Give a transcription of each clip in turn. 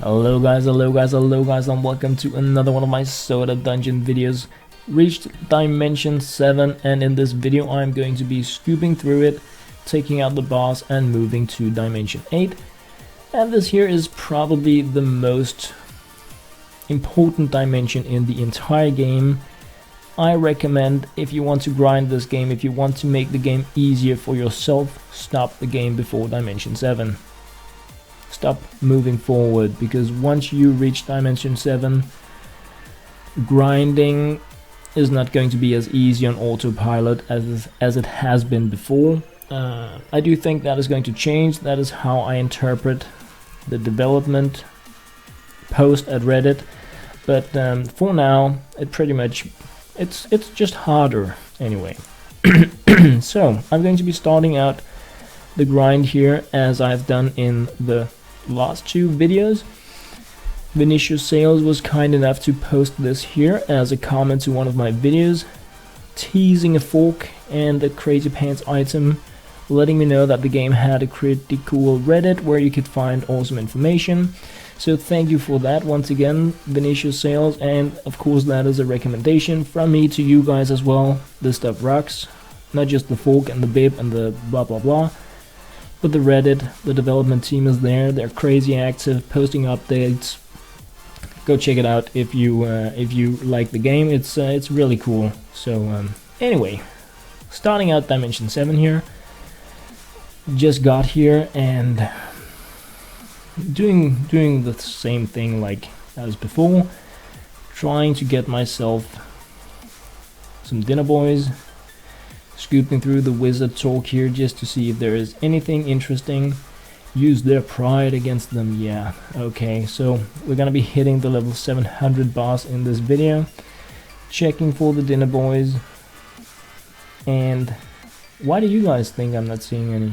Hello guys, and welcome to another one of my Soda Dungeon videos. Reached Dimension 7, and in this video I'm going to be scooping through it, taking out the boss and moving to Dimension 8. And this here is probably the most important dimension in the entire game. I recommend, if you want to grind this game, if you want to make the game easier for yourself, stop the game before Dimension 7. Stop moving forward, because once you reach Dimension 7, grinding is not going to be as easy on autopilot as it has been before. I do think that is going to change. That is how I interpret the development post at Reddit. But for now, it's just harder anyway. So I'm going to be starting out the grind here as I've done in the last two videos. Vinicius Sales was kind enough to post this here as a comment to one of my videos, teasing a fork and a Crazy Pants item, letting me know that the game had a pretty cool Reddit where you could find awesome information. So thank you for that once again, Vinicius Sales, and of course that is a recommendation from me to you guys as well. This stuff rocks, not just the fork and the bib and the blah blah blah, but the Reddit. The development team is there. They're crazy active, posting updates. Go check it out if you like the game. It's really cool. So anyway, starting out Dimension 7 here. Just got here and doing the same thing like as before, trying to get myself some dinner boys. Scooping through the wizard talk here just to see if there is anything interesting. Use their pride against them. Yeah, okay, so we're gonna be hitting the level 700 boss in this video, checking for the dinner boys. And why do you guys think I'm not seeing any?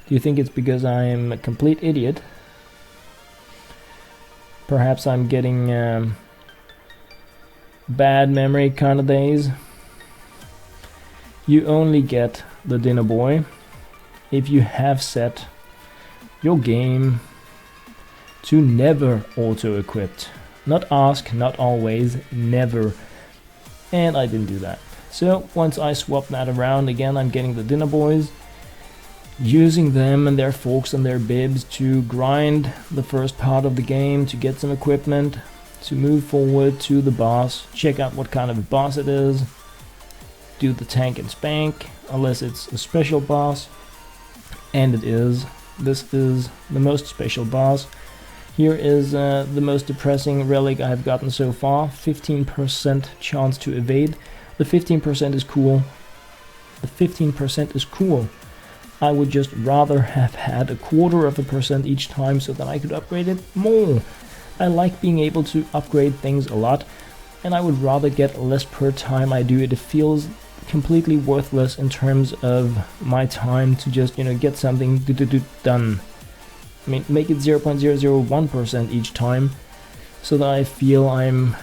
Do you think it's because I'm a complete idiot? Perhaps I'm getting bad memory kind of days. You only get the dinner boy if you have set your game to never auto-equipped. Not ask, not always, never. And I didn't do that. So once I swap that around again, I'm getting the dinner boys, using them and their forks and their bibs to grind the first part of the game, to get some equipment, to move forward to the boss, check out what kind of a boss it is, do the tank and spank, unless it's a special boss, and it is. This is the most special boss. Here is the most depressing relic I have gotten so far. 15% chance to evade. The 15% is cool. The 15% is cool. I would just rather have had 1/4% each time so that I could upgrade it more. I like being able to upgrade things a lot, and I would rather get less per time I do it. It feels completely worthless in terms of my time to just, get something done. I mean, make it 0.001% each time so that I feel I'm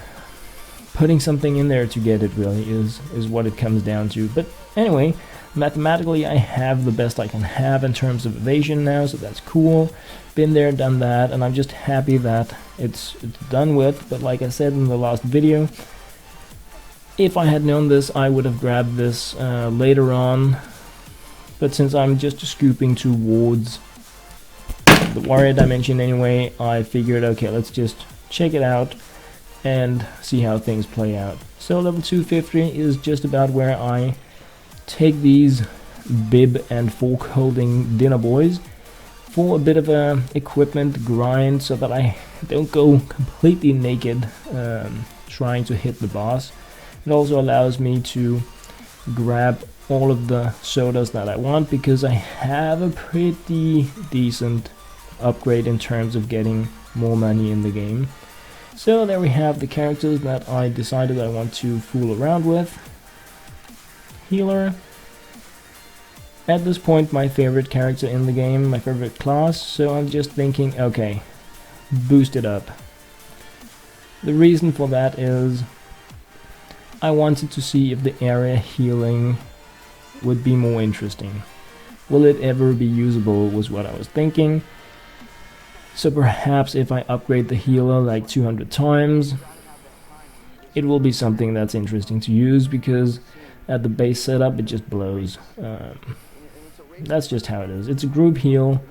putting something in there to get it, really is what it comes down to. But anyway, mathematically I have the best I can have in terms of evasion now, so that's cool. Been there, done that, and I'm just happy that it's done with. But like I said in the last video, if I had known this, I would have grabbed this later on. But since I'm just scooping towards the warrior dimension anyway, I figured, okay, let's just check it out and see how things play out. So level 250 is just about where I take these bib and fork holding dinner boys for a bit of a equipment grind so that I don't go completely naked trying to hit the boss. It also allows me to grab all of the sodas that I want, because I have a pretty decent upgrade in terms of getting more money in the game. So there we have the characters that I decided I want to fool around with. Healer. At this point, my favorite character in the game, my favorite class, so I'm just thinking, okay, boost it up. The reason for that is I wanted to see if the area healing would be more interesting. Will it ever be usable, was what I was thinking. So perhaps if I upgrade the healer like 200 times, it will be something that's interesting to use, because at the base setup it just blows. That's just how it is. It's a group heal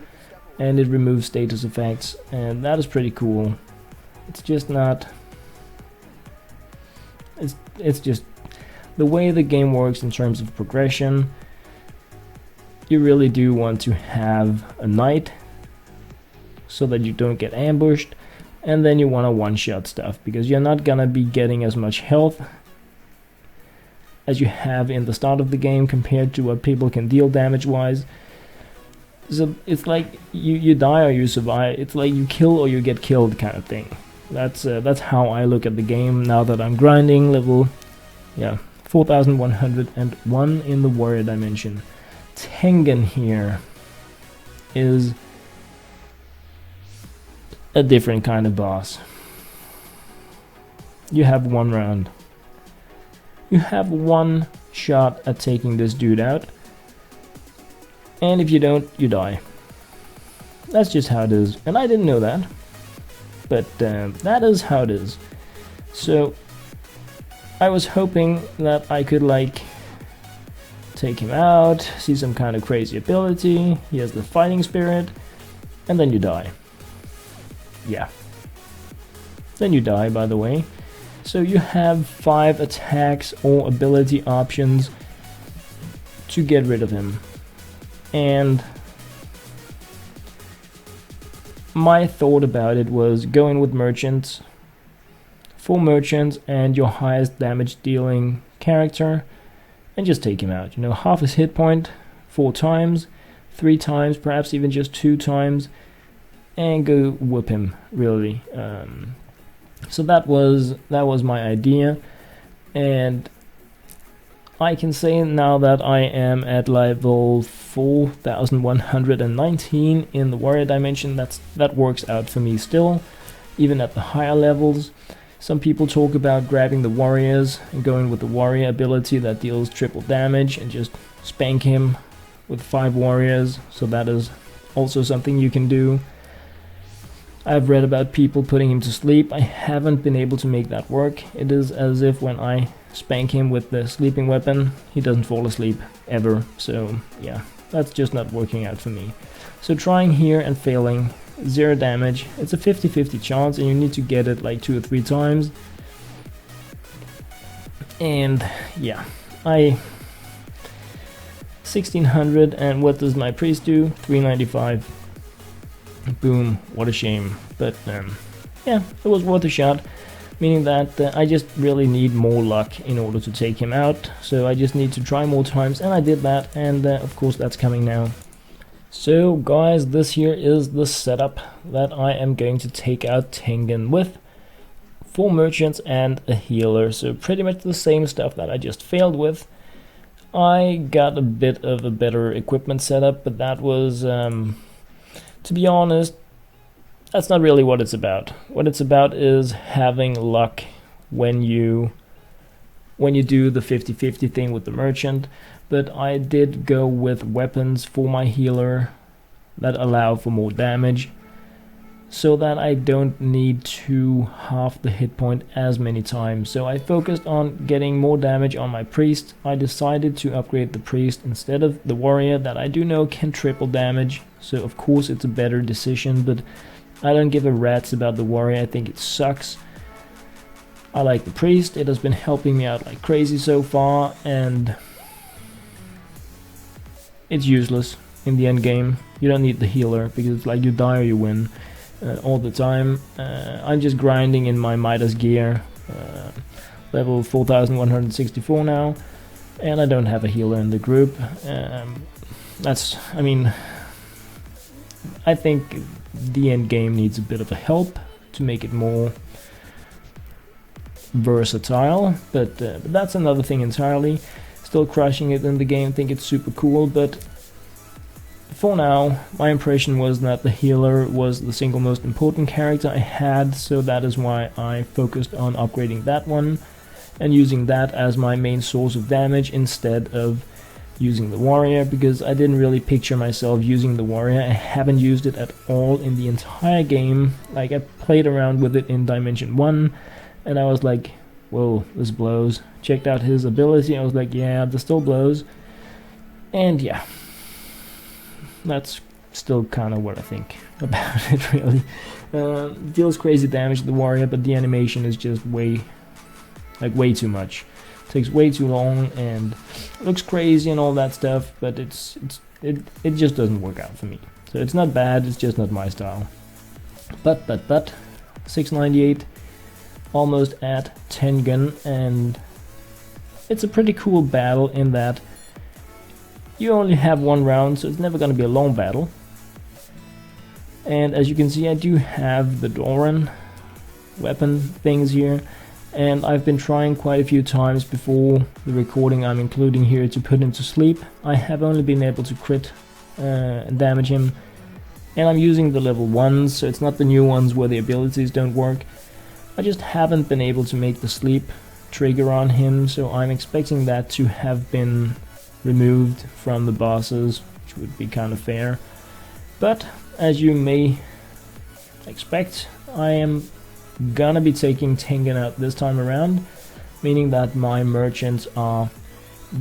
and it removes status effects, and that is pretty cool. It's just not... It's just the way the game works in terms of progression. You really do want to have a knight so that you don't get ambushed, and then you want to one-shot stuff, because you're not gonna be getting as much health as you have in the start of the game compared to what people can deal damage wise. So it's like you die or you survive. It's like you kill or you get killed kind of thing. That's how I look at the game now that I'm grinding level 4101 in the warrior dimension. Tengen here is a different kind of boss. You have one round. You have one shot at taking this dude out, and if you don't, you die. That's just how it is, and I didn't know that, but that is how it is. So I was hoping that I could like take him out, see some kind of crazy ability. He has the fighting spirit, and then you die. Yeah. Then you die, by the way. So you have 5 attacks or ability options to get rid of him. And my thought about it was going with merchants, 4 merchants and your highest damage dealing character, and just take him out. You know, half his hit point 4 times, 3 times, perhaps even just 2 times, and go whip him, really. So that was my idea, and I can say now that I am at level 4119 in the warrior dimension. That works out for me still, even at the higher levels. Some people talk about grabbing the warriors and going with the warrior ability that deals triple damage and just spank him with 5 warriors, so that is also something you can do. I've read about people putting him to sleep. I haven't been able to make that work. It is as if when I spank him with the sleeping weapon, he doesn't fall asleep ever. So yeah, that's just not working out for me. So trying here and failing, 0 damage. It's a 50-50 chance, and you need to get it like 2 or 3 times. And yeah, 1600, and what does my priest do? 395. Boom, what a shame. But yeah, it was worth a shot, meaning that I just really need more luck in order to take him out. So I just need to try more times, and I did that, and of course that's coming now. So guys, this here is the setup that I am going to take out Tengen with. 4 merchants and a healer, so pretty much the same stuff that I just failed with. I got a bit of a better equipment setup, but that was to be honest, that's not really what it's about. What it's about is having luck when you do the 50-50 thing with the merchant. But I did go with weapons for my healer that allow for more damage, so that I don't need to half the hit point as many times. So I focused on getting more damage on my priest. I decided to upgrade the priest instead of the warrior that I do know can triple damage. So of course it's a better decision, but I don't give a rat's about the warrior. I think it sucks. I like the priest. It has been helping me out like crazy so far, and it's useless in the end game. You don't need the healer, because it's like you die or you win all the time. I'm just grinding in my Midas gear, level 4164 now, and I don't have a healer in the group. I think the end game needs a bit of a help to make it more versatile, but that's another thing entirely. Still crushing it in the game, think it's super cool, but for now my impression was that the healer was the single most important character I had, so that is why I focused on upgrading that one and using that as my main source of damage instead of using the warrior, because I didn't really picture myself using the warrior. I haven't used it at all in the entire game. Like, I played around with it in Dimension 1 and I was like, whoa, this blows. Checked out his ability, I was like, yeah, this still blows. And yeah, that's still kind of what I think about it, really. Deals crazy damage to the warrior, but the animation is just way too much. Takes way too long and looks crazy and all that stuff, but it just doesn't work out for me. So it's not bad, it's just not my style. But 698, almost at Tengen, and it's a pretty cool battle in that you only have one round, so it's never gonna be a long battle. And as you can see, I do have the Doran weapon things here. And I've been trying quite a few times before the recording I'm including here to put him to sleep. I have only been able to crit and damage him. And I'm using the level 1s, so it's not the new ones where the abilities don't work. I just haven't been able to make the sleep trigger on him, so I'm expecting that to have been removed from the bosses, which would be kind of fair. But as you may expect, I am gonna be taking Tengen out this time around, meaning that my merchants are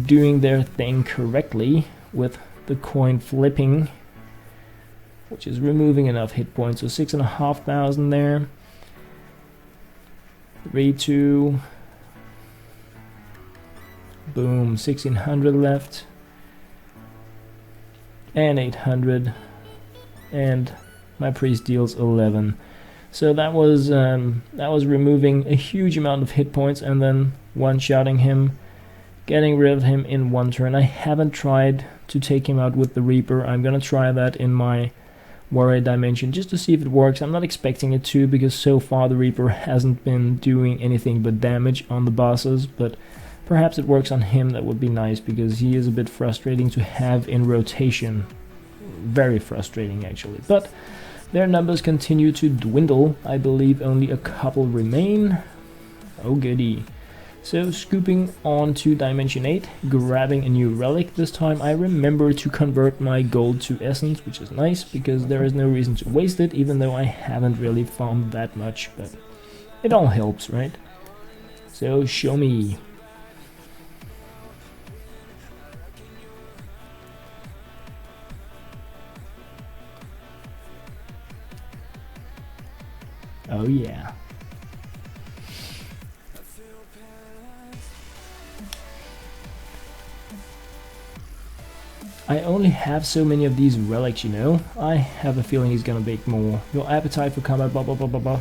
doing their thing correctly with the coin flipping, which is removing enough hit points. So 6,500 there. 3, 2, boom, 1,600 left, and 800, and my priest deals 11. So that was removing a huge amount of hit points and then one-shotting him, getting rid of him in one turn. I haven't tried to take him out with the Reaper. I'm gonna try that in my warrior dimension just to see if it works. I'm not expecting it to, because so far the Reaper hasn't been doing anything but damage on the bosses, but perhaps it works on him. That would be nice, because he is a bit frustrating to have in rotation. Very frustrating, actually. But their numbers continue to dwindle. I believe only a couple remain. Oh goody. So scooping on to Dimension 8, grabbing a new relic. This time I remember to convert my gold to essence, which is nice, because there is no reason to waste it, even though I haven't really farmed that much, but it all helps, right? So show me. Oh yeah. I only have so many of these relics, you know. I have a feeling he's gonna make more. Your appetite for combat, blah blah blah blah blah.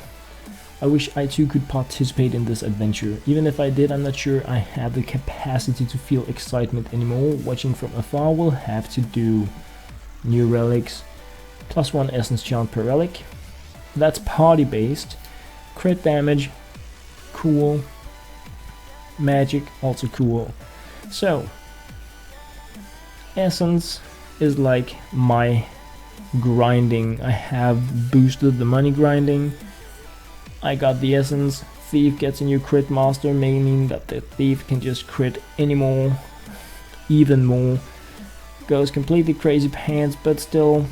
I wish I too could participate in this adventure. Even if I did, I'm not sure I have the capacity to feel excitement anymore. Watching from afar will have to do. New relics. +1 essence chant per relic. That's party based. Crit damage, cool. Magic, also cool. So, essence is like my grinding. I have boosted the money grinding. I got the essence. Thief gets a new crit master, meaning that the thief can just crit anymore, even more. Goes completely crazy pants, but still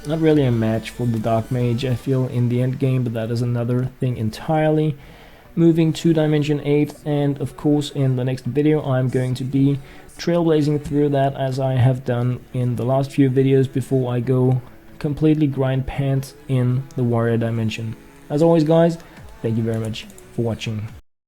not really a match for the Dark Mage, I feel, in the end game, but that is another thing entirely. Moving to Dimension 8, and of course in the next video I'm going to be trailblazing through that, as I have done in the last few videos, before I go completely grind pants in the warrior dimension. As always guys, thank you very much for watching.